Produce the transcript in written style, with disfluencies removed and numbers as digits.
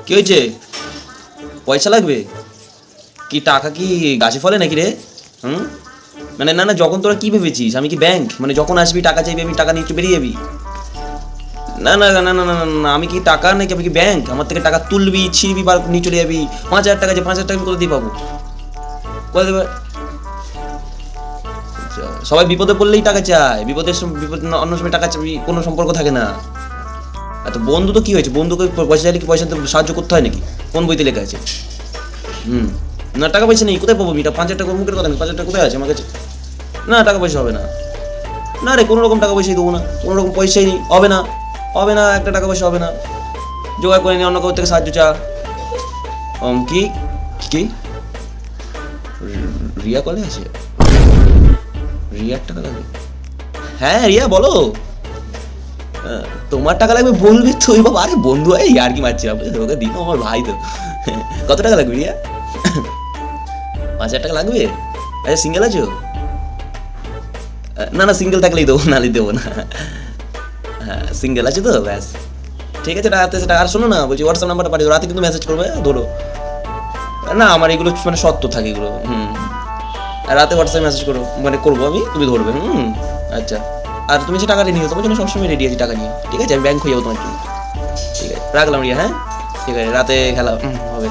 কি হয়েছে? পয়সা লাগবে? কি টাকা কি গাছে ফলে নাকি রে? হুম, মানে না না, যখন তোরা কি ভেবেছিস আমি কি ব্যাংক? মানে যখন আসবি টাকা চাইবি আমি টাকা নিয়ে একটু বেরিয়ে যাবি? না না না না না না না, আমি কি টাকা নাকি আমি কি ব্যাংক? আমার থেকে টাকা তুলবি, ছিঁড়বি, বার নিয়ে চলে যাবি। 5,000 টাকা আছে, 5,000 টাকা আমি কোথা দিয়ে পাবো? কোথা দেবে? সবাই বিপদে পড়লেই টাকা চায়, বিপদ অন্য সময় টাকা চাবি, কোনো সম্পর্ক থাকে না। এত বন্ধু তো কি হয়েছে? বন্ধুকে পয়সা চাইলে কি পয়সা সাহায্য করতে হয় নাকি? কোন বইতে লেখা আছে? হুম, না টাকা পয়সা নেই, কোথায় পাবো? এটা 5,000 টাকা মুখের কথা নেই, 5,000 টাকা কোথায় আছে আমার কাছে? না টাকা পয়সা হবে না। না রে, কোনো রকম টাকা পয়সাই দেবো না, কোনো রকম পয়সাই নেই, হবে না, হবে না, একটা টাকা পয়সা হবে না। জোগাড় করে নিয়ে অন্য কারোর থেকে সাহায্য চা। কি কি রিয়া কলে আছে? রিয়ার টাকা লাগবে? হ্যাঁ রিয়া বলো। তোমার টাকা লাগবে বলবি তো, ওই বাবা, আরে বন্ধু হয় আর কি মারছি, ওকে দিন, আমার ভাই তো। কত টাকা লাগবে রিয়া? 5,000 টাকা লাগবে? আচ্ছা, সিঙ্গেল আছো? না না, সিঙ্গেল থাকলেই দেবো, নাহলে দেবো না। হ্যাঁ সিঙ্গেল আছে তো, ব্যাস ঠিক আছে। রাতে সেটা আর শোনো না, বলছি হোয়াটসঅ্যাপ নাম্বারটা পাঠিয়ে রাতে কিন্তু মেসেজ করবে, ধরো। না আমার এগুলো মানে সত্য থাকে এগুলো। রাতে হোয়াটসঅ্যাপে মেসেজ করো, মানে করবো আমি, তুমি ধরবে। আচ্ছা, আর তুমি যে টাকাটা নিও, তোমার জন্য সবসময় রেডি আছি টাকা নিয়ে, ঠিক আছে? আমি ব্যাংক হয়ে যাবো তোমার জন্য। ঠিক আছে, রাখলাম রিয়া, হ্যাঁ ঠিক আছে, রাতে খেলা হবে।